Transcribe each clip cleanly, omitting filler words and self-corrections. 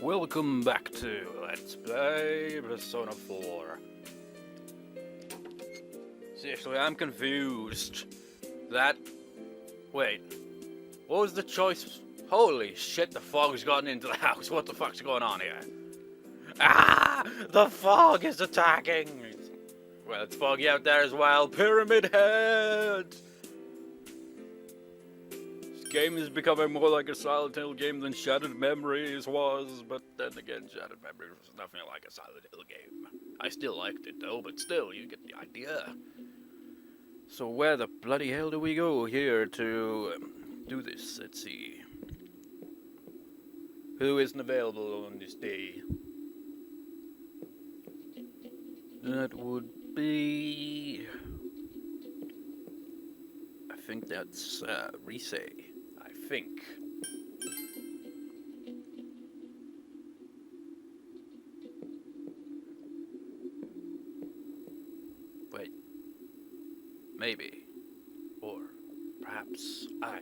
Welcome back to Let's Play Persona 4. Seriously, I'm confused. Wait. What was the choice? Holy shit, the fog's gotten into the house. What the fuck's going on here? Ah! The fog is attacking! Well, it's foggy out there as well. Pyramid Head! This game is becoming more like a Silent Hill game than Shattered Memories was, but then again, Shattered Memories was nothing like a Silent Hill game. I still liked it though, but still, you get the idea. So where the bloody hell do we go here to do this? Let's see. Who isn't available on this day? That would be... I think that's Rise. I think. Wait. Maybe. Or perhaps I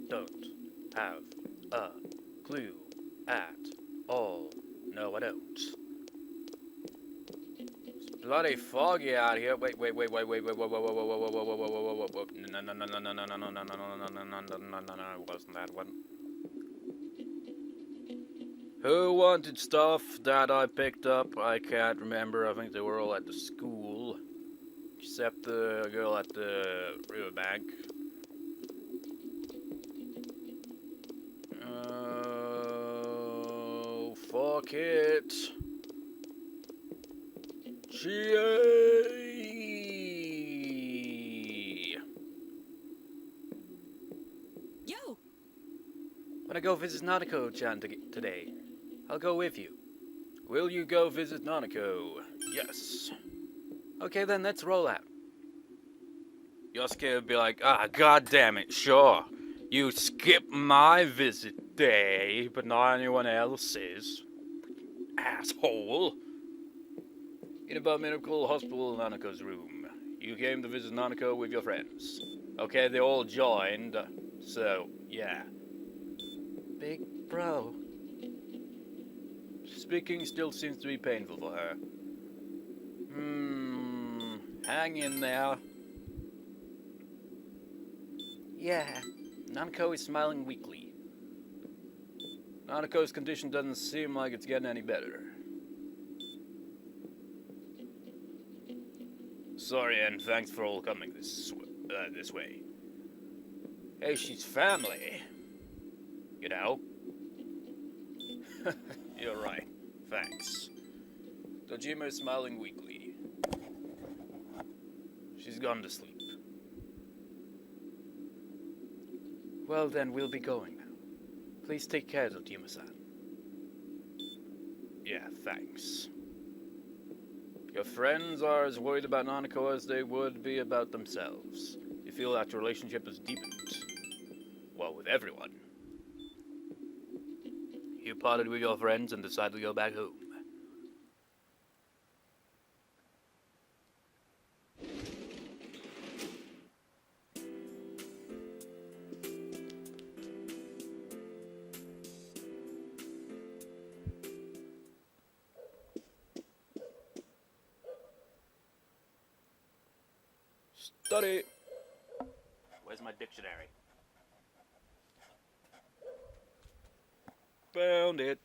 don't have a clue at all. No, I don't. It's bloody foggy out here. Wait. No, it wasn't that one. Who wanted stuff that I picked up? I can't remember. I think they were all at the school. Except the girl at the riverbank. Oh, fuck it. G.A. Yo! Wanna go visit Nanako-chan today? I'll go with you. Will you go visit Nanako? Yes. Okay, then let's roll out. Yosuke would be like, god damn it, sure. You skip my visit day, but not anyone else's. Asshole. In about medical hospital in Nanako's room. You came to visit Nanako with your friends. Okay, they all joined, so, yeah. Big bro. Speaking still seems to be painful for her. Hang in there. Yeah, Nanako is smiling weakly. Nanako's condition doesn't seem like it's getting any better. Sorry, and thanks for all coming this way. Hey, she's family. You know? You're right. Thanks. Dojima is smiling weakly. She's gone to sleep. Well then, we'll be going now. Please take care, Dojima-san. Yeah, thanks. Your friends are as worried about Nanako as they would be about themselves. You feel that your relationship is deepened. Well, with everyone. You parted with your friends and decided to go back home. Study. Where's my dictionary? Found it.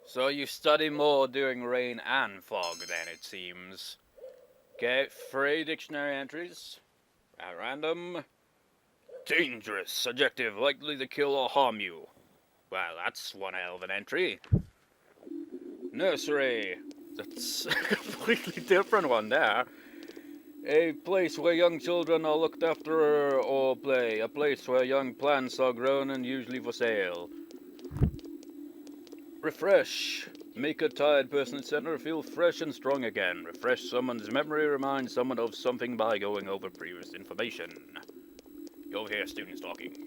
So you study more during rain and fog then, it seems. Okay, 3 dictionary entries. At random. Dangerous. Adjective, likely to kill or harm you. Well, that's one hell of an entry. Nursery. That's a completely different one there. A place where young children are looked after or play. A place where young plants are grown and usually for sale. Refresh. Make a tired person in center feel fresh and strong again. Refresh someone's memory, remind someone of something by going over previous information. You overhear students talking.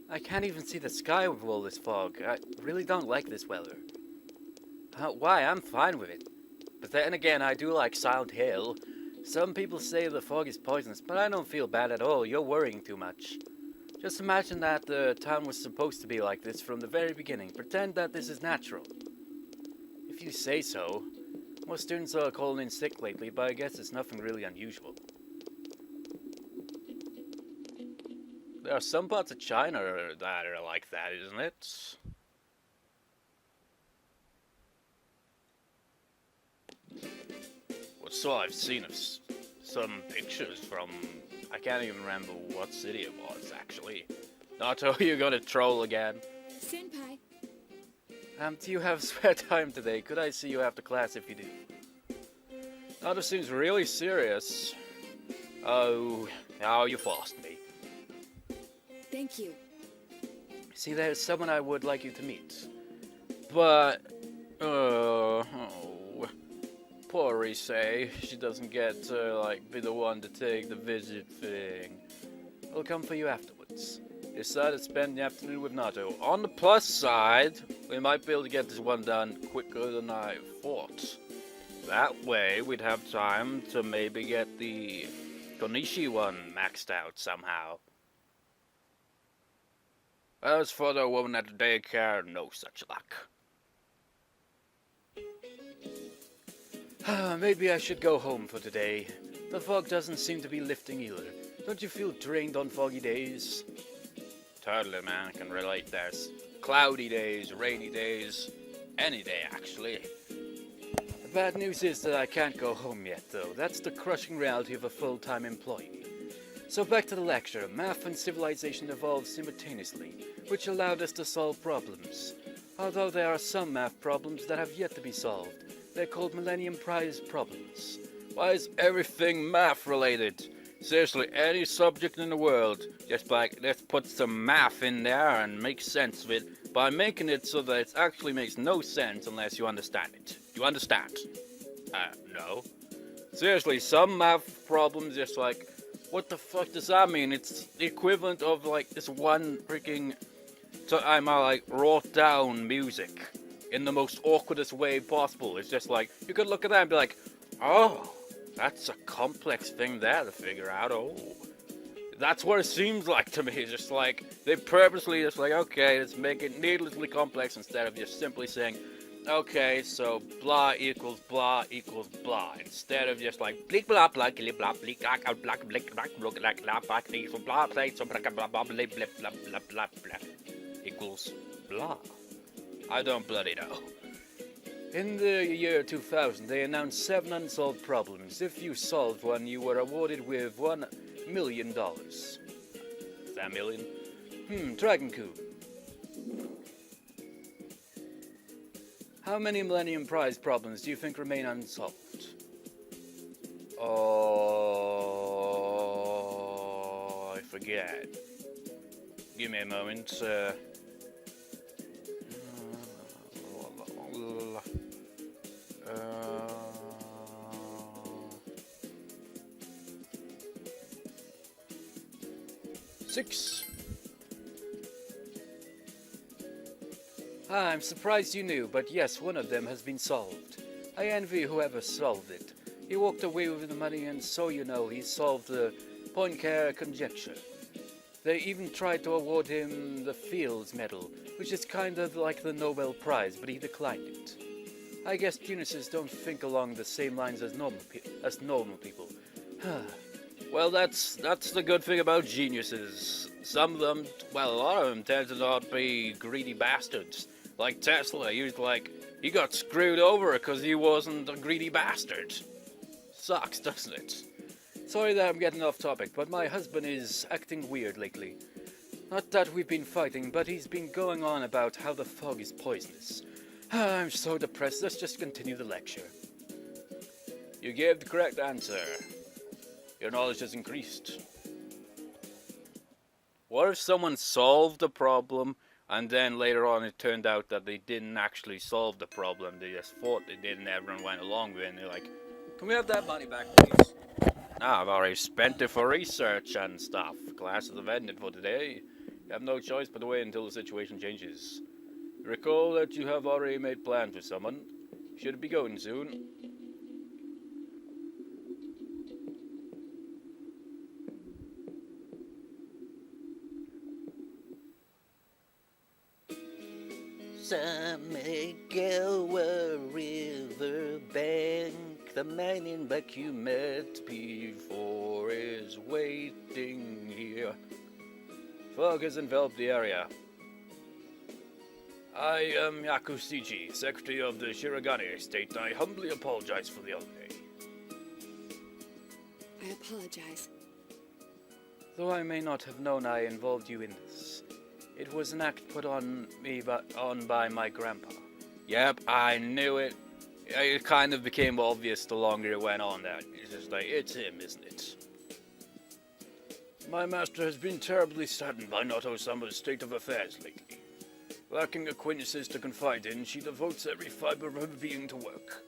I can't even see the sky with all this fog. I really don't like this weather. Why? I'm fine with it. But then again, I do like Silent Hill, Some people say the fog is poisonous, but I don't feel bad at all. You're worrying too much. Just imagine that the town was supposed to be like this from the very beginning. Pretend that this is natural. If you say so. Most students are calling in sick lately, but I guess it's nothing really unusual. There are some parts of China that are like that, isn't it? Well, so I've seen of some pictures from... I can't even remember what city it was, actually. Nato, you're gonna troll again. Senpai. Do you have spare time today? Could I see you after class if you do? Nato seems really serious. Oh, now you've lost me. Thank you. See, there's someone I would like you to meet. But, oh, poor Rise. She doesn't get to, be the one to take the visit thing. I'll come for you afterwards. Decided to spend the afternoon with Nato. On the plus side, we might be able to get this one done quicker than I thought. That way, we'd have time to maybe get the Konishi one maxed out somehow. As for the woman at the daycare, no such luck. Maybe I should go home for today. The fog doesn't seem to be lifting either. Don't you feel drained on foggy days? Totally, man. I can relate. There's cloudy days, rainy days, any day, actually. The bad news is that I can't go home yet, though. That's the crushing reality of a full-time employee. So back to the lecture. Math and civilization evolved simultaneously, which allowed us to solve problems. Although there are some math problems that have yet to be solved. They're called Millennium Prize problems. Why is everything math-related? Seriously, any subject in the world, just let's put some math in there and make sense of it by making it so that it actually makes no sense unless you understand it. You understand? No. Seriously, some math problems just what the fuck does that mean? It's the equivalent of this one freaking time I wrote down music in the most awkwardest way possible. It's just you could look at that and be like, oh, that's a complex thing there to figure out. Oh, that's what it seems like to me. It's just they purposely just okay, let's make it needlessly complex instead of just simply saying, okay, so blah equals blah equals blah. Instead of just bleak blah blah blah blah bleak blah blah bleak blah blah blah blah blah equals blah blah so blah blah blah blah blah blah blah blah equals blah. I don't bloody know. In the year 2000, they announced 7 unsolved problems. If you solved one, you were awarded with $1 million. Is that a million? Dragon-kun. How many Millennium Prize problems do you think remain unsolved? Oh, I forget. Give me a moment. 6. I'm surprised you knew, but yes, one of them has been solved. I envy whoever solved it. He walked away with the money, and so you know, he solved the Poincare conjecture. They even tried to award him the Fields Medal, which is kind of like the Nobel Prize, but he declined it. I guess geniuses don't think along the same lines as normal people. Well, that's the good thing about geniuses. Some of them, well, a lot of them tend to not be greedy bastards. Like Tesla, he got screwed over because he wasn't a greedy bastard. Sucks, doesn't it? Sorry that I'm getting off topic, but my husband is acting weird lately. Not that we've been fighting, but he's been going on about how the fog is poisonous. I'm so depressed, let's just continue the lecture. You gave the correct answer. Your knowledge has increased. What if someone solved the problem, and then later on it turned out that they didn't actually solve the problem, they just thought they did and everyone went along with it, and they're like, can we have that money back, please? Nah, I've already spent it for research and stuff. Classes have ended for today. You have no choice but to wait until the situation changes. Recall that you have already made plans with someone. Should be going soon. Samigawa River Bank, the man in black you met before is waiting here. Fog has enveloped the area. I am Yakusiji, Secretary of the Shirogane Estate. I humbly apologize for the other day. I apologize. Though I may not have known I involved you in this, it was an act put on me by my grandpa. Yep, I knew it. It kind of became obvious the longer it went on that. It's just like, it's him, isn't it? My master has been terribly saddened by Noto-sama's state of affairs lately. Lacking acquaintances to confide in, she devotes every fiber of her being to work.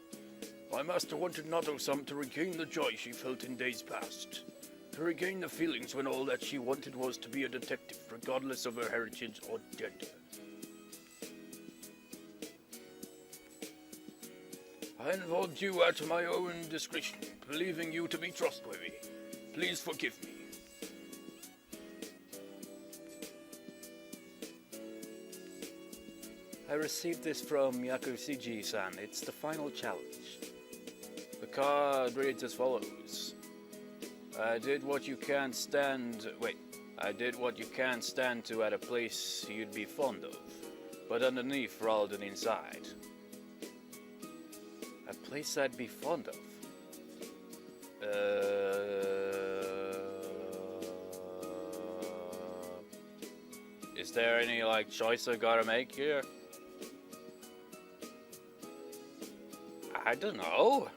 My master wanted Noto-sama to regain the joy she felt in days past. To regain the feelings when all that she wanted was to be a detective, regardless of her heritage or gender. I involved you at my own discretion, believing you to be trustworthy. Please forgive me. I received this from Yakusiji-san. It's the final challenge. The card reads as follows. I did what you can't stand to at a place you'd be fond of, but underneath rather than inside. A place I'd be fond of? Is there any, choice I gotta make here? I don't know.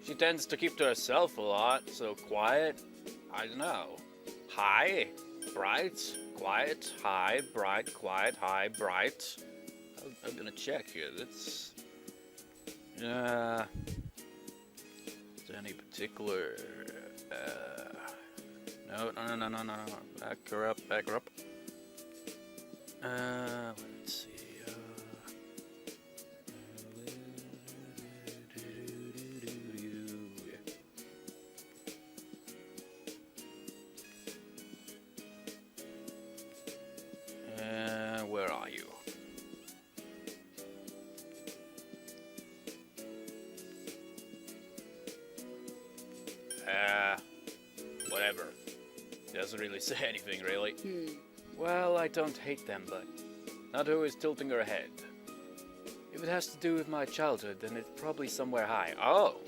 She tends to keep to herself a lot, so quiet. I don't know. High, bright, quiet, high, bright, quiet, high, bright. I'm gonna check here. That's. Is there any particular? No. Back her up. Let's see. Where are you? Whatever. Doesn't really say anything, really. Well, I don't hate them, but Nato is tilting her head. If it has to do with my childhood, then it's probably somewhere high. Oh!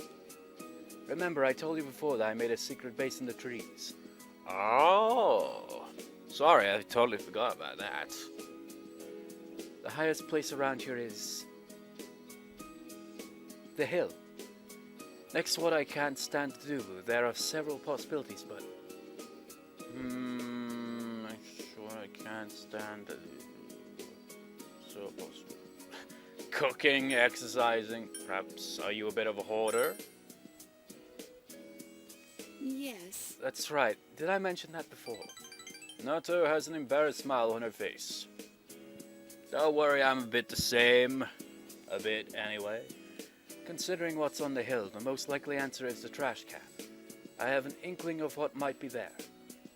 Remember, I told you before that I made a secret base in the trees. Oh! Sorry, I totally forgot about that. The highest place around here is the hill. Next to what I can't stand to do, there are several possibilities, but sure I can't stand to do. So possible. Cooking, exercising, perhaps are you a bit of a hoarder? Yes. That's right. Did I mention that before? Nato has an embarrassed smile on her face. Don't worry, I'm a bit the same. A bit, anyway. Considering what's on the hill, the most likely answer is the trash can. I have an inkling of what might be there.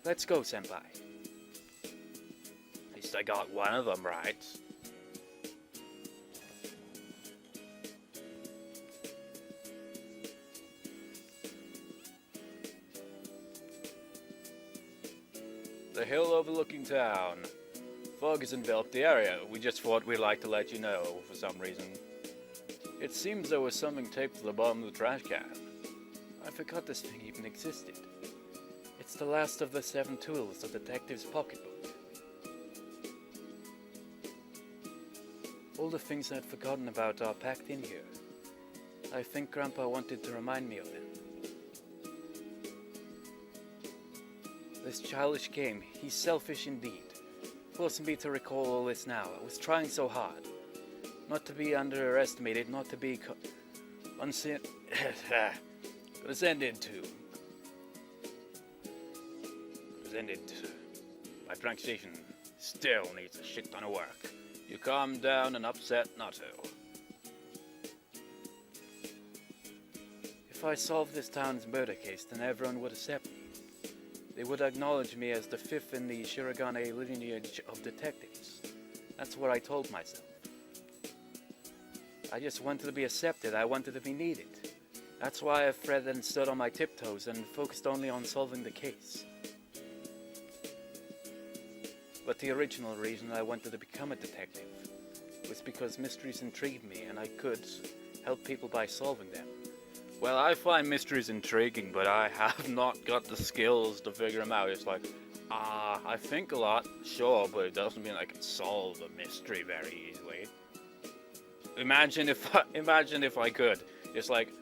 Let's go, Senpai. At least I got one of them right. The hill overlooking town. Fog has enveloped the area. We just thought we'd like to let you know for some reason. It seems there was something taped to the bottom of the trash can. I forgot this thing even existed. It's the last of the 7 tools of the detective's pocketbook. All the things I'd forgotten about are packed in here. I think Grandpa wanted to remind me of them. This childish game, he's selfish indeed. Forcing me to recall all this now. I was trying so hard. Not to be not to be presented. My pronunciation still needs a shit ton of work. You calm down and upset Nato. If I solved this town's murder case, then everyone would accept me. They would acknowledge me as the 5th in the Shirogane lineage of detectives. That's what I told myself. I just wanted to be accepted. I wanted to be needed. That's why I fretted and stood on my tiptoes and focused only on solving the case. But the original reason I wanted to become a detective was because mysteries intrigued me and I could help people by solving them. Well, I find mysteries intriguing, but I have not got the skills to figure them out. It's like, I think a lot, sure, but it doesn't mean I can solve a mystery very easily. Imagine if I could. It's like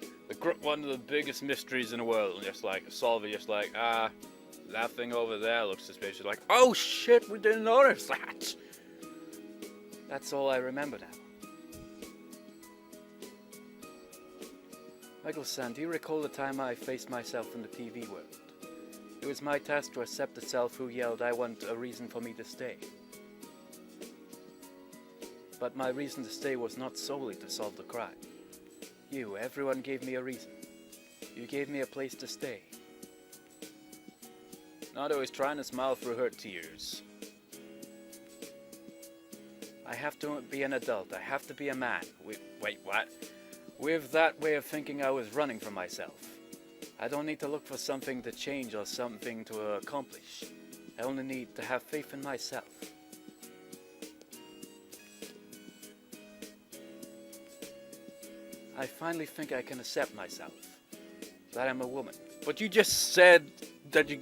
one of the biggest mysteries in the world, and just like solve it. Just like that thing over there looks suspicious. Like, oh shit, we didn't notice that. That's all I remember now. Michael-san, do you recall the time I faced myself in the TV world? It was my task to accept the self who yelled, I want a reason for me to stay. But my reason to stay was not solely to solve the crime. Everyone gave me a reason. You gave me a place to stay. Nato is trying to smile through her tears. I have to be an adult. I have to be a man. Wait, what? With that way of thinking, I was running from myself. I don't need to look for something to change or something to accomplish. I only need to have faith in myself. I finally think I can accept myself. That I'm a woman. But you just said that you...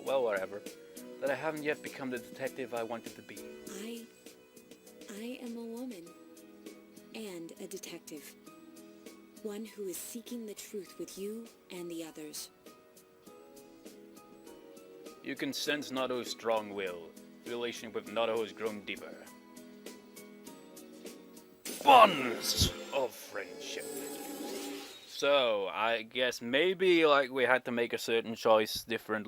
Well, whatever. That I haven't yet become the detective I wanted to be. I am a woman. And a detective. One who is seeking the truth with you and the others. You can sense Nato's strong will. The relationship with Nato has grown deeper. Bonds of friendship. So, I guess maybe like we had to make a certain choice different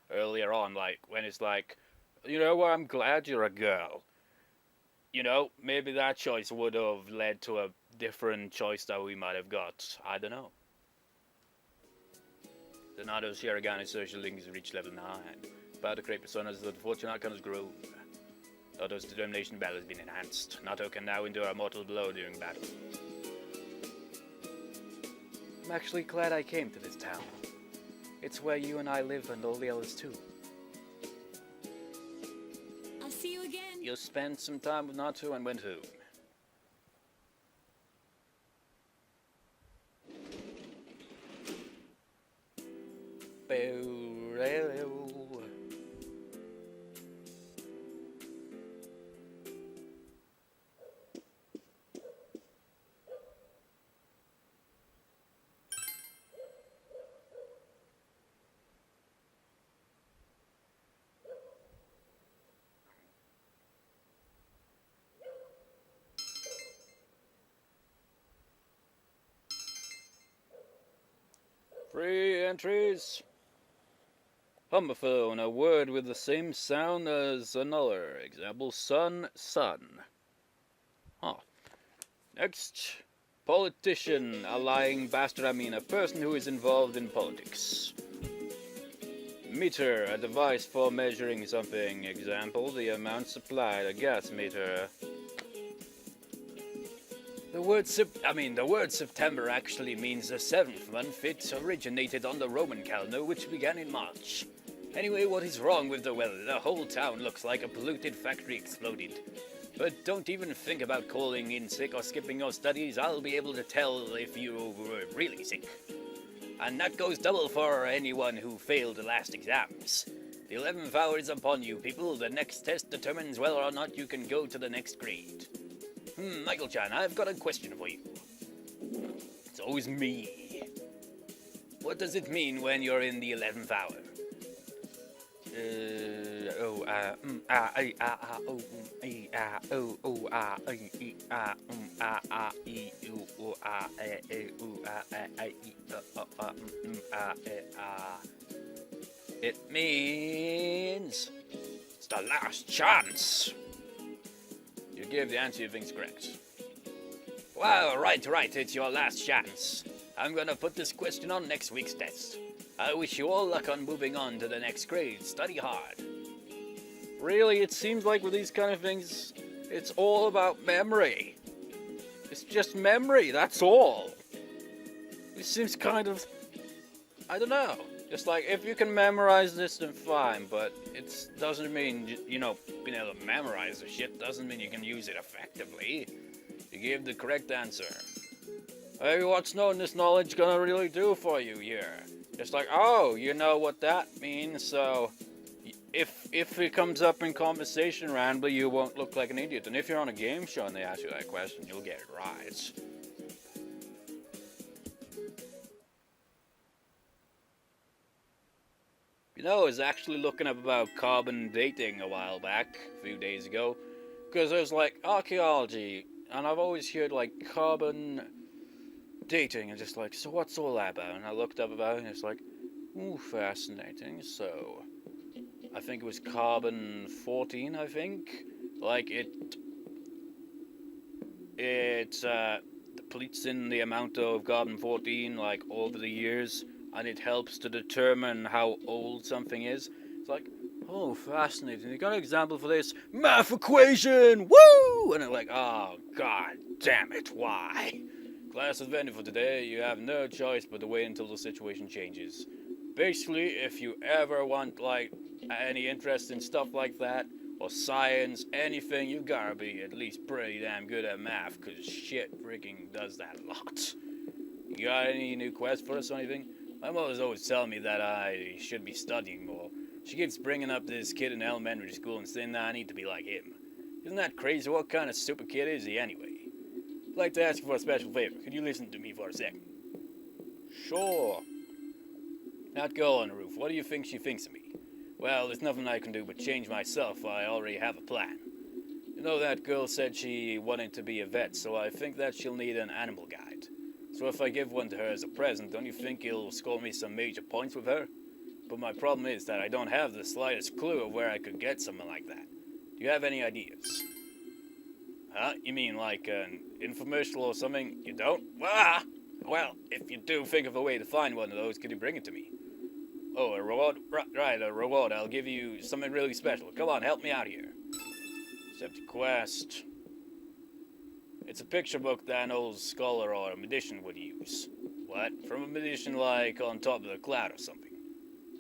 earlier on, like when it's like, you know what, I'm glad you're a girl. You know, maybe that choice would have led to a different choice that we might have got. I don't know. The Nato Shirogane social links reach level 9. About to create personas that the fortune outcomes grow. Nato's determination battle has been enhanced. Nato can now endure a mortal blow during battle. I'm actually glad I came to this town. It's where you and I live and all the others too. I'll see you again. You spent some time with Nato and went home. Free entries. Homophone, a word with the same sound as another. Example, son, son. Huh. Next, politician, a lying bastard, I mean a person who is involved in politics. Meter, a device for measuring something. Example, the amount supplied, a gas meter. The word September actually means the 7th month. It originated on the Roman calendar, which began in March. Anyway, what is wrong with the weather? The whole town looks like a polluted factory exploded. But don't even think about calling in sick or skipping your studies. I'll be able to tell if you were really sick. And that goes double for anyone who failed the last exams. The 11th hour is upon you, people. The next test determines whether or not you can go to the next grade. Michael-chan, I've got a question for you. It's always me. What does it mean when you're in the 11th hour? It means it's the last chance. You gave the answer you think's correct. Well, right, it's your last chance. I'm gonna put this question on next week's test. I wish you all luck on moving on to the next grade. Study hard. Really, it seems like with these kind of things, It's all about memory. It's just memory, that's all. It seems kind of... I don't know. Just like, if you can memorize this, then fine, but it doesn't mean, you know, being able to memorize the shit doesn't mean you can use it effectively. You give the correct answer. Hey, what's knowing this knowledge gonna really do for you here? It's like, oh, you know what that means, so if it comes up in conversation randomly, you won't look like an idiot. And if you're on a game show and they ask you that question, you'll get it right. You know, I was actually looking up about carbon dating a while back, a few days ago, because there's like archaeology, and I've always heard like carbon dating, and just like, so what's all that about? And I looked up about it, and it's like, ooh, fascinating. So, I think it was carbon 14, I think. Like, it depletes in the amount of carbon 14, like, over the years, and it helps to determine how old something is. It's like, oh, fascinating. You got an example for this? Math equation! Woo! And I'm like, oh, god damn it, why? Class event for today, you have no choice but to wait until the situation changes. Basically, if you ever want, like, any interest in stuff like that, or science, anything, you gotta be at least pretty damn good at math, cause shit freaking does that a lot. You got any new quests for us or anything? My mother's always telling me that I should be studying more. She keeps bringing up this kid in elementary school and saying that I need to be like him. Isn't that crazy? What kind of stupid kid is he anyway? I'd like to ask you for a special favor. Could you listen to me for a second? Sure. That girl on the roof, what do you think she thinks of me? Well, there's nothing I can do but change myself. I already have a plan. You know, that girl said she wanted to be a vet, so I think that she'll need an animal guide. So if I give one to her as a present, don't you think it'll score me some major points with her? But my problem is that I don't have the slightest clue of where I could get someone like that. Do you have any ideas? Huh? You mean like an infomercial or something? You don't? Ah! Well, if you do think of a way to find one of those, could you bring it to me? Oh, a reward? Right, a reward. I'll give you something really special. Come on, help me out here. Accept a quest. It's a picture book that an old scholar or a magician would use. What? From a magician like on top of the cloud or something.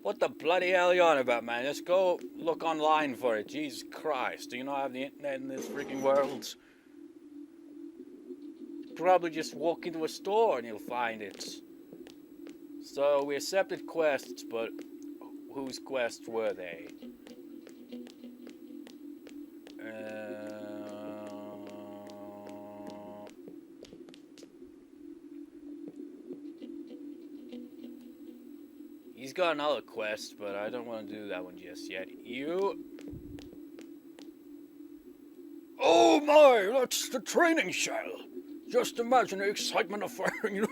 What the bloody hell are you on about, man? Just go look online for it. Jesus Christ. Do you not have the internet in this freaking world? Probably just walk into a store and you'll find it. So, we accepted quests, but whose quests were they? He's got another quest, but I don't want to do that one just yet. You... Oh my, that's the training shell! Just imagine the excitement of firing you.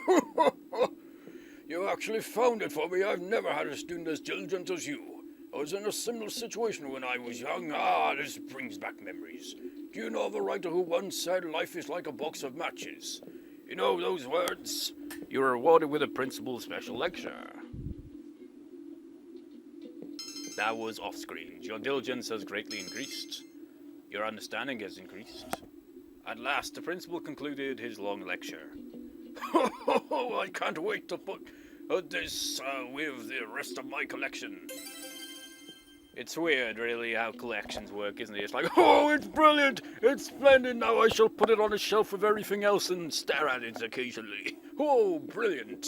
You actually found it for me. I've never had a student as diligent as you. I was in a similar situation when I was young. Ah, this brings back memories. Do you know of a writer who once said life is like a box of matches? You know those words? You were rewarded with a principal's special lecture. That was off-screen. Your diligence has greatly increased. Your understanding has increased. At last, the principal concluded his long lecture. I can't wait to put this with the rest of my collection. It's weird, really, how collections work, isn't it? It's like, oh, it's brilliant! It's splendid! Now I shall put it on a shelf with everything else and stare at it occasionally. Oh, brilliant!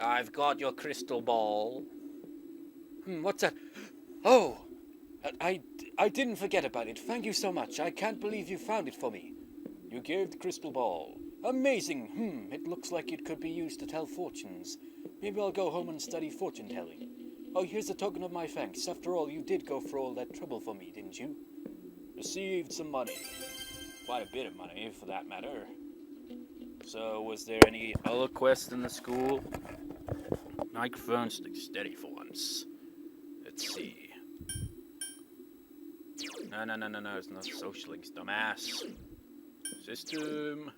I've got your crystal ball. What's that? Oh! I didn't forget about it. Thank you so much. I can't believe you found it for me. You gave the crystal ball. Amazing. It looks like it could be used to tell fortunes. Maybe I'll go home and study fortune telling. Oh, here's a token of my thanks. After all, you did go through all that trouble for me, didn't you? Received some money. Quite a bit of money, for that matter. So, was there any other quest in the school? Microphone, stick steady for once. Let's see. No, it's not social links, dumbass. System.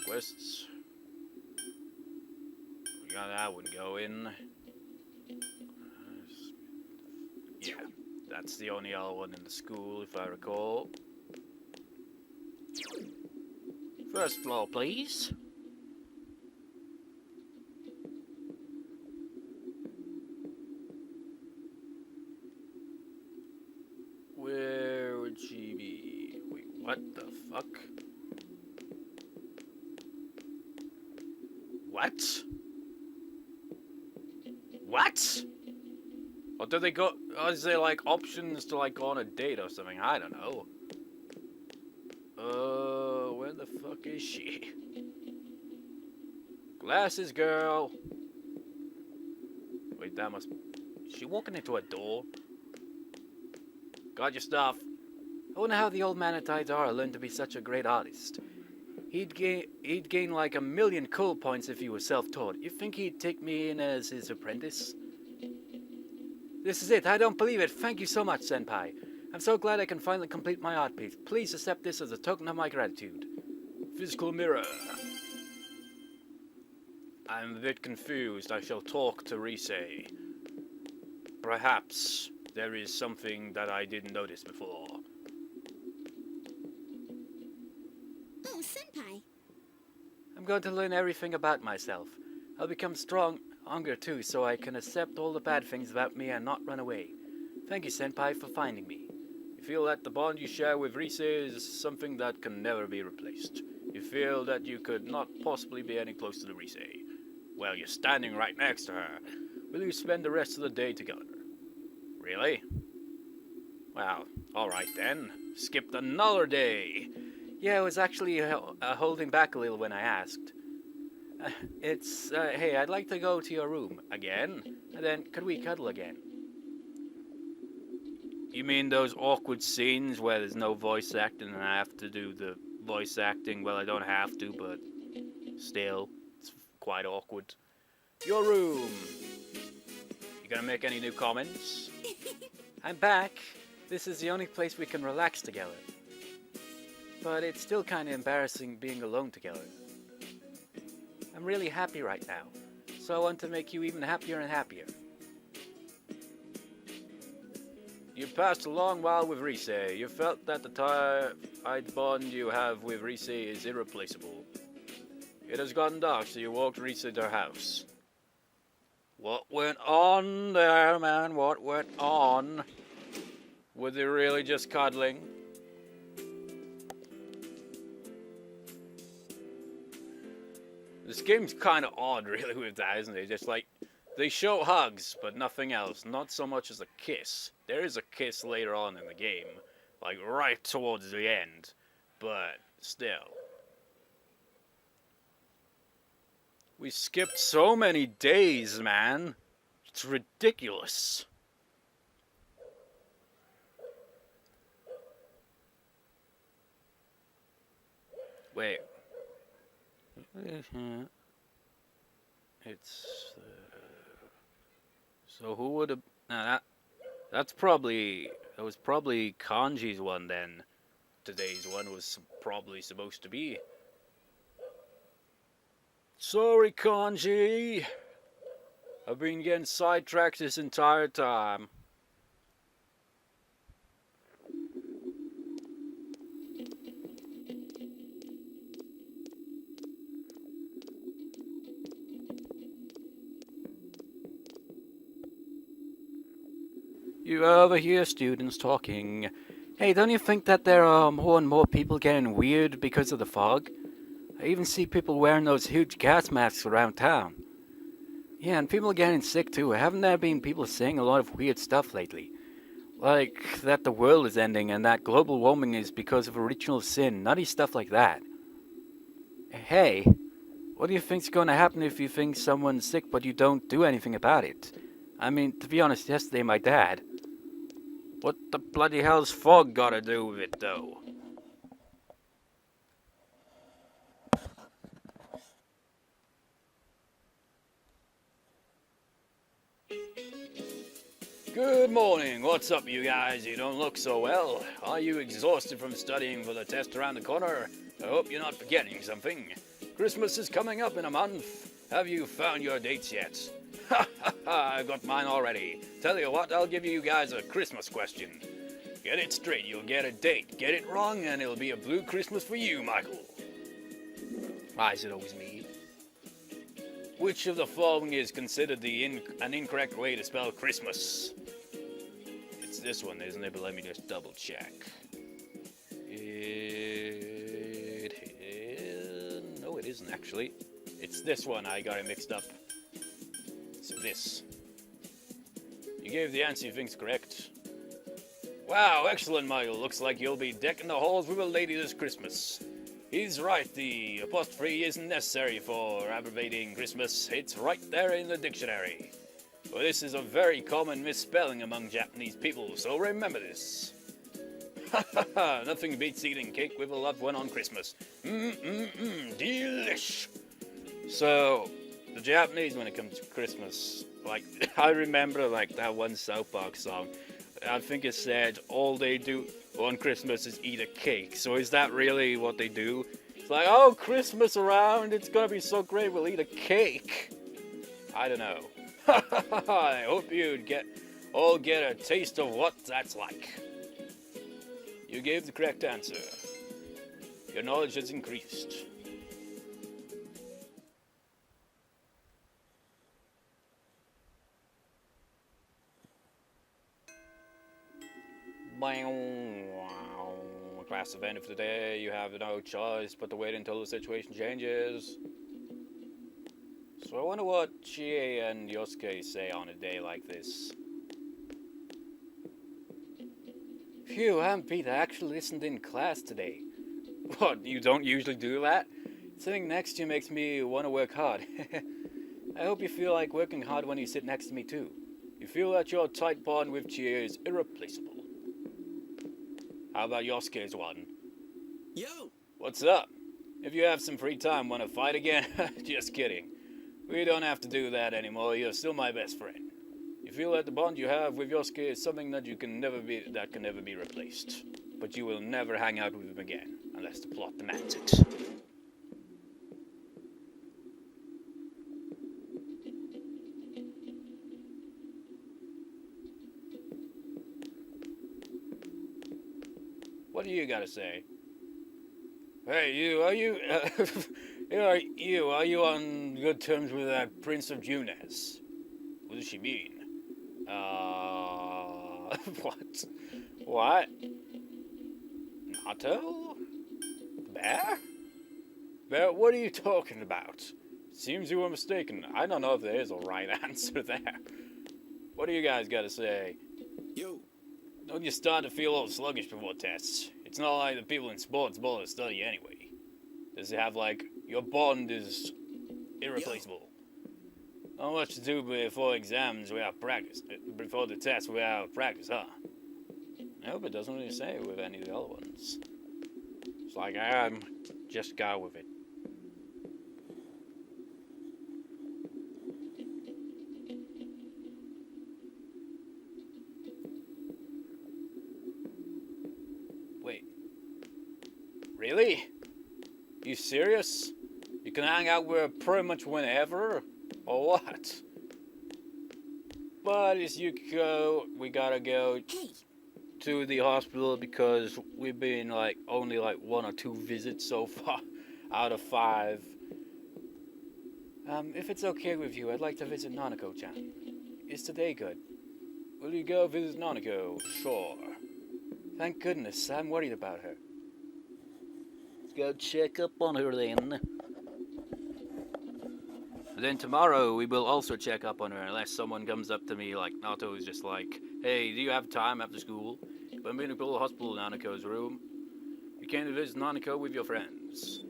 Quests. We got that one going. Yeah. That's the only other one in the school, if I recall. First floor, please. Where would she be? Wait, what the fuck? What? What? Or do they go? Or is there like options to like go on a date or something? I don't know. Where the fuck is she? Glasses girl. Wait, that must. Is she walking into a door? Got your stuff. I wonder how the old man at Tidara learned to be such a great artist. He'd gain like 1,000,000 cool points if he was self-taught. You think he'd take me in as his apprentice? This is it. I don't believe it. Thank you so much, Senpai. I'm so glad I can finally complete my art piece. Please accept this as a token of my gratitude. Physical mirror. I'm a bit confused. I shall talk to Rise. Perhaps there is something that I didn't notice before. Oh, Senpai. I'm going to learn everything about myself. I'll become stronger too, so I can accept all the bad things about me and not run away. Thank you, Senpai, for finding me. You feel that the bond you share with Rise is something that can never be replaced. You feel that you could not possibly be any closer to Rise. Well, you're standing right next to her. Will you spend the rest of the day together? Really? Well, alright then. Skipped another day. Yeah, I was actually holding back a little when I asked. Hey, I'd like to go to your room again, and then could we cuddle again? You mean those awkward scenes where there's no voice acting and I have to do the voice acting? Well, I don't have to, but still, it's quite awkward. Your room. You gonna make any new comments? I'm back. This is the only place we can relax together. But it's still kind of embarrassing being alone together. I'm really happy right now, so I want to make you even happier and happier. You passed a long while with Rise. You felt that the tight bond you have with Rise is irreplaceable. It has gotten dark, so you walked Rise to her house. What went on there, man? What went on? Were they really just cuddling? This game's kind of odd, really, with that, isn't it? Just like, they show hugs, but nothing else. Not so much as a kiss. There is a kiss later on in the game, like right towards the end, but still. We skipped so many days, man. It's ridiculous. Wait. It's so who would have? Nah, that was probably Kanji's one then. Today's one was probably supposed to be. Sorry, Kanji. I've been getting sidetracked this entire time. You overhear students talking. Hey, don't you think that there are more and more people getting weird because of the fog? I even see people wearing those huge gas masks around town. Yeah, and people are getting sick too. Haven't there been people saying a lot of weird stuff lately? Like that the world is ending and that global warming is because of original sin, nutty stuff like that. Hey, what do you think's going to happen if you think someone's sick but you don't do anything about it? I mean, to be honest, yesterday my dad. What the bloody hell's fog got to do with it, though? Good morning. What's up, you guys? You don't look so well. Are you exhausted from studying for the test around the corner? I hope you're not forgetting something. Christmas is coming up in a month. Have you found your dates yet? Ha ha ha, I got mine already. Tell you what, I'll give you guys a Christmas question. Get it straight, you'll get a date. Get it wrong, and it'll be a blue Christmas for you, Michael. Why is it always me? Which of the following is considered an incorrect way to spell Christmas? It's this one, isn't it? But let me just double check. No, it isn't actually. It's this one, I got it mixed up. It's this. You gave the answer you think's correct. Wow, excellent, Michael. Looks like you'll be decking the halls with a lady this Christmas. He's right, the apostrophe isn't necessary for abbreviating Christmas. It's right there in the dictionary. Well, this is a very common misspelling among Japanese people, so remember this. Ha ha ha, nothing beats eating cake with a loved one on Christmas. Delish. So, the Japanese, when it comes to Christmas, like, I remember, like, that one South Park song. I think it said all they do on Christmas is eat a cake. So is that really what they do? It's like, oh, Christmas around, it's gonna be so great, we'll eat a cake. I don't know. I hope you all get a taste of what that's like. You gave the correct answer. Your knowledge has increased. Class event of the day, you have no choice but to wait until the situation changes. So I wonder what Chie and Yosuke say on a day like this. Phew, I'm Peter. I actually listened in class today. What, you don't usually do that? Sitting next to you makes me want to work hard. I hope you feel like working hard when you sit next to me too. You feel that your tight bond with Chie is irreplaceable. How about Yosuke's one? Yo! What's up? If you have some free time, want to fight again? Just kidding. We don't have to do that anymore. You're still my best friend. You feel that the bond you have with Yosuke is something that can never be replaced. But you will never hang out with him again, unless the plot demands it. What do you gotta say? Hey, are you on good terms with that Prince of Junes? What does she mean? What? What? Nato? Bear? Bear, what are you talking about? Seems you were mistaken. I don't know if there is a right answer there. What do you guys gotta say? Yo! Don't you start to feel a little sluggish before tests? It's not like the people in sports bother to study anyway. Does it have, like, your bond is irreplaceable? Not much to do before exams without practice. Before the test without practice, huh? I hope it doesn't really say it with any of the other ones. It's like, just go with it. Wait. Really? You serious? You can hang out with her pretty much whenever? Or what? But as you go, we gotta go Hey, to the hospital because we've been only 1 or 2 visits so far out of 5. If it's okay with you, I'd like to visit Nanako-chan. Is today good? Will you go visit Nanako? Sure. Thank goodness, I'm worried about her. Let's go check up on her then. Then tomorrow we will also check up on her unless someone comes up to me like Nato is just like, hey, do you have time after school? I'm in the hospital in Nanako's room. You came to visit Nanako with your friends.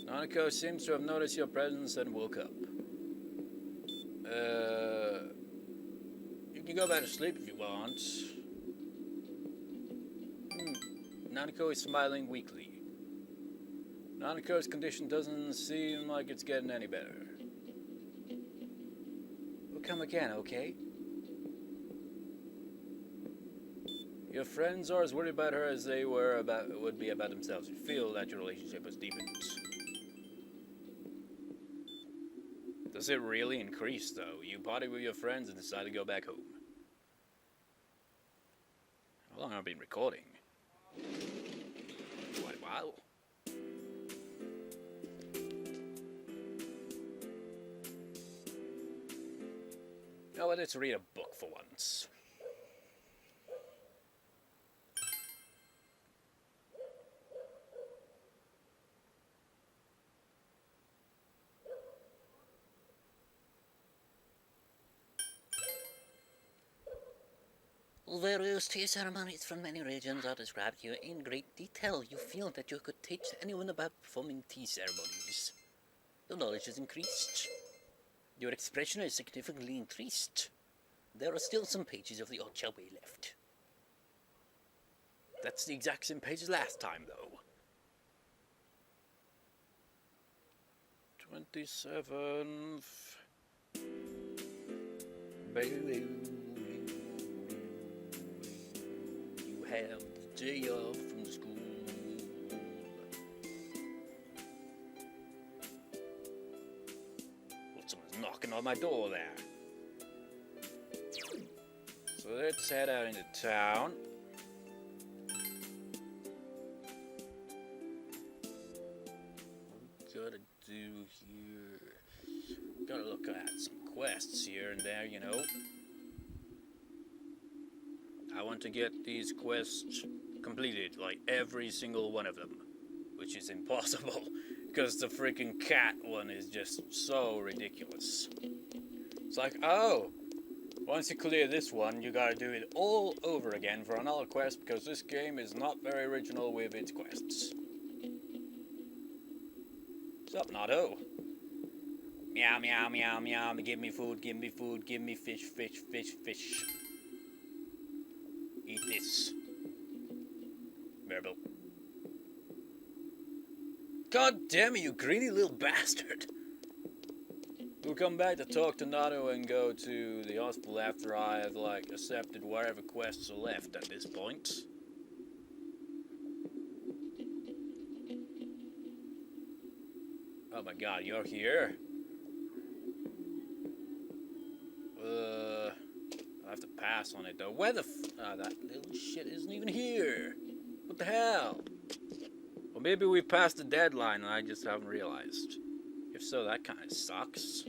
Nanako seems to have noticed your presence and woke up. You can go back to sleep if you want. Nanako is smiling weakly. Nanako's condition doesn't seem like it's getting any better. We'll come again, okay? Your friends are as worried about her as they would be about themselves. You feel that your relationship has deepened. Does it really increase, though? You party with your friends and decide to go back home. How long have I been recording? Quite a while. Oh, let's read a book for once. Various tea ceremonies from many regions are described here in great detail. You feel that you could teach anyone about performing tea ceremonies. Your knowledge is increased. Your expression is significantly increased. There are still some pages of the Ocha way left. That's the exact same page as last time, though. 27th. Baby. You have the day off from school. Well, someone's knocking on my door there. So let's head out into town. What we gotta do here? Gotta look at some quests here and there, you know. I want to get these quests completed, like every single one of them, which is impossible because the freaking cat one is just so ridiculous. It's like, oh, once you clear this one, you gotta do it all over again for another quest because this game is not very original with its quests. What's up, Nato? Meow, meow, meow, meow, give me food, give me food, give me fish, fish, fish, fish. Eat this. Marble. God damn it, you greedy little bastard! We'll come back to talk to Nato and go to the hospital after I have, like, accepted whatever quests are left at this point. Oh my god, you're here? I have to pass on it though. Where the that little shit isn't even here. What the hell? Or maybe we passed the deadline and I just haven't realized. If so, that kind of sucks.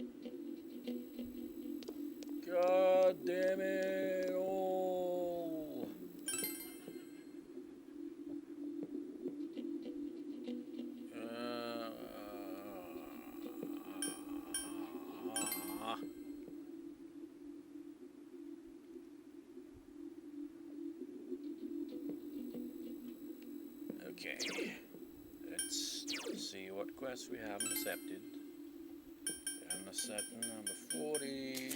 God damn it all. Okay, let's see what quests we haven't accepted. We haven't accepted number 40.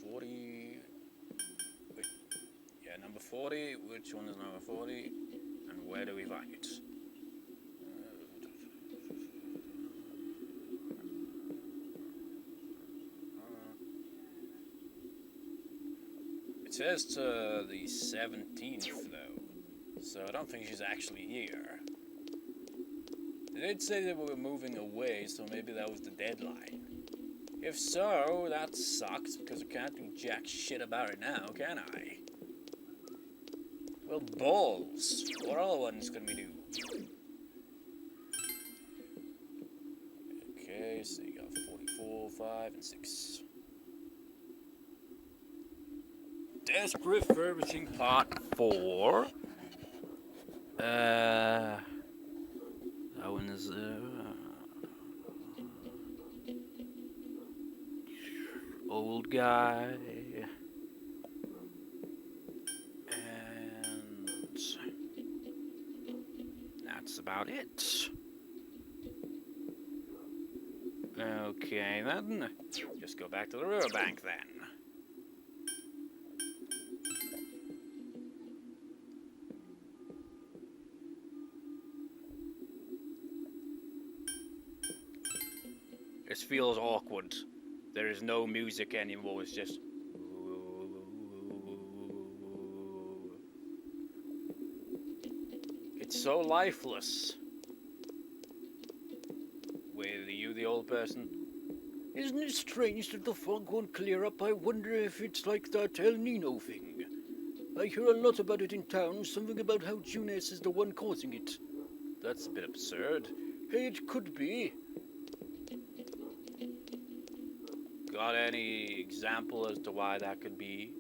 40. Wait, yeah, number 40. Which one is number 40? And where do we find it? It says to the 17th though, so I don't think she's actually here. They did say that we were moving away, so maybe that was the deadline. If so, that sucks because I can't do jack shit about it now, can I? Well, balls. What other ones can we do? Okay, so you got 44, 5, and 6. Desk refurbishing part 4. That one is old guy, and that's about it. Okay then, just go back to the riverbank then. This feels awkward. There is no music anymore, it's just... It's so lifeless. Wait, are you the old person? Isn't it strange that the fog won't clear up? I wonder if it's like that El Nino thing. I hear a lot about it in town, something about how Junes is the one causing it. That's a bit absurd. Hey, it could be. Got any example as to why that could be?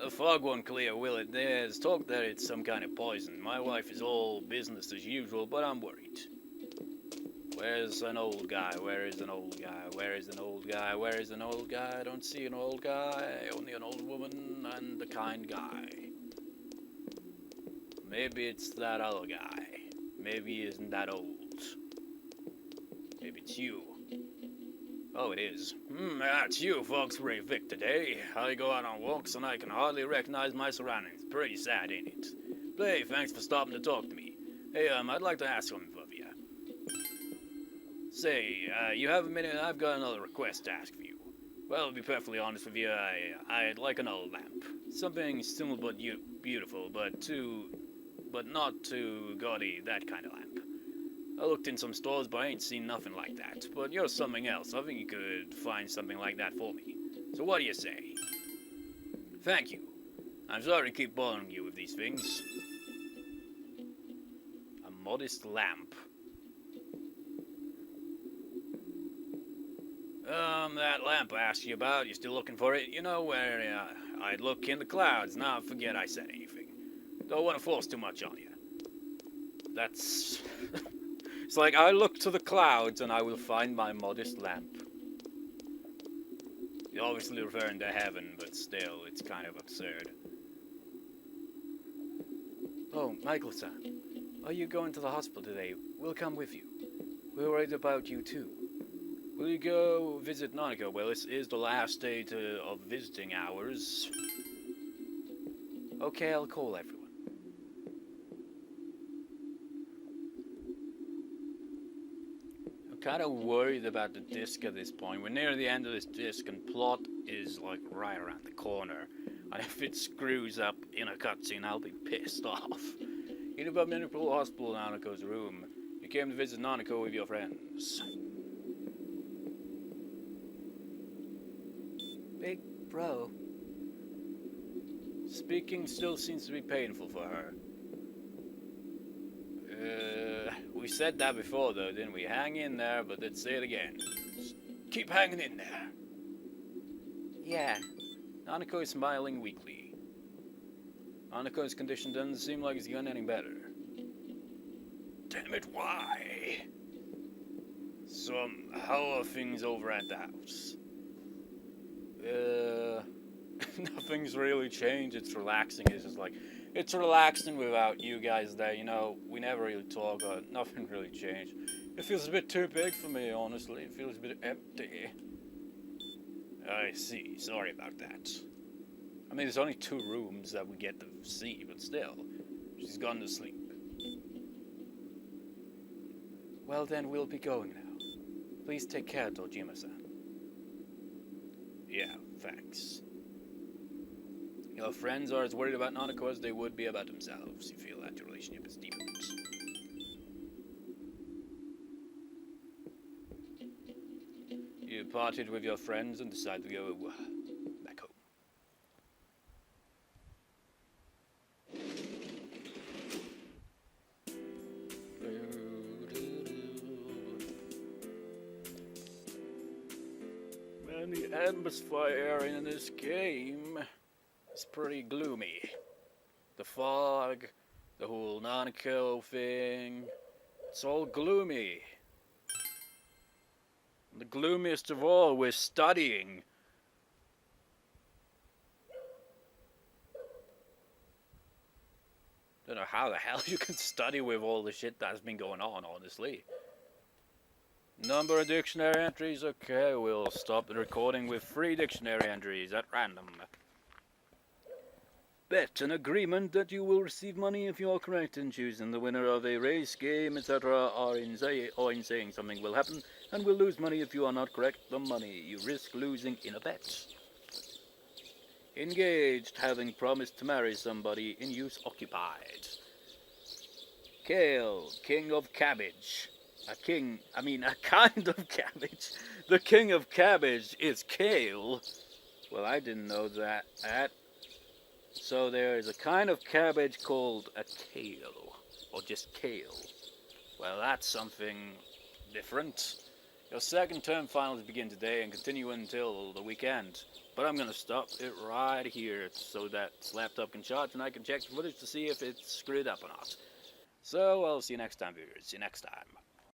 The fog won't clear, will it? There's talk that it's some kind of poison. My wife is all business as usual, but I'm worried. Where's an old guy? Where is an old guy? Where is an old guy? Where is an old guy? I don't see an old guy, only an old woman and a kind guy. Maybe it's that other guy. Maybe he isn't that old. Maybe it's you. Oh, it is. That's you, Foxbury Vic today. I go out on walks and I can hardly recognize my surroundings. Pretty sad, ain't it? But hey, thanks for stopping to talk to me. Hey, I'd like to ask something of you. Say, you have a minute? I've got another request to ask of you. Well, to be perfectly honest with you, I'd like an old lamp. Something simple but beautiful, but not too gaudy, that kind of lamp. I looked in some stores, but I ain't seen nothing like that. But you're something else. I think you could find something like that for me. So what do you say? Thank you. I'm sorry to keep bothering you with these things. A modest lamp. That lamp I asked you about, you still looking for it? You know where I'd look in the clouds. Now forget I said anything. Don't want to force too much on you. That's... It's like I look to the clouds and I will find my modest lamp. You're obviously referring to heaven, but still, it's kind of absurd. Oh, Michael-san, are you going to the hospital today? We'll come with you. We're worried about you too. Will you go visit Nanako? Well, this is the last day of visiting hours. Okay, I'll call everyone. I'm kind of worried about the disc at this point. We're near the end of this disc and plot is like right around the corner. And if it screws up in a cutscene, I'll be pissed off. In above Liverpool Hospital, Nanako's room. You came to visit Nanako with your friends. Big bro. Speaking still seems to be painful for her. We said that before though, didn't we? Hang in there, but let's say it again. Just keep hanging in there. Yeah. Nanako is smiling weakly. Nanako's condition doesn't seem like it's gotten any better. Damn it, why? So, how are things over at the house? Nothing's really changed. It's relaxing. It's just like, it's relaxing without you guys there. You know, we never really talk. Nothing really changed. It feels a bit too big for me, honestly. It feels a bit empty. I see. Sorry about that. I mean, there's only 2 rooms that we get to see, but still, she's gone to sleep. Well, then we'll be going now. Please take care, Dojima-san. Yeah, thanks. Your friends are as worried about Nanako as they would be about themselves. You feel that your relationship is deepened. You parted with your friends and decided to go back home. Man, the atmosphere in this game is pretty gloomy. The fog, the whole Nanako thing, it's all gloomy. The gloomiest of all, we're studying. Don't know how the hell you can study with all the shit that's been going on, honestly. Number of dictionary entries, okay, we'll stop the recording with 3 dictionary entries at random. Bet, an agreement that you will receive money if you are correct in choosing the winner of a race, game, etc. or in saying something will happen, and will lose money if you are not correct. The money you risk losing in a bet. Engaged, having promised to marry somebody. In use, occupied. Kale, king of cabbage. A kind of cabbage. The king of cabbage is kale. Well, I didn't know that. So there is a kind of cabbage called a kale, or just kale. Well, that's something different. Your second term finals begin today and continue until the weekend. But I'm gonna stop it right here so that this laptop can charge and I can check the footage to see if it's screwed up or not. So I'll see you next time, viewers. See you next time.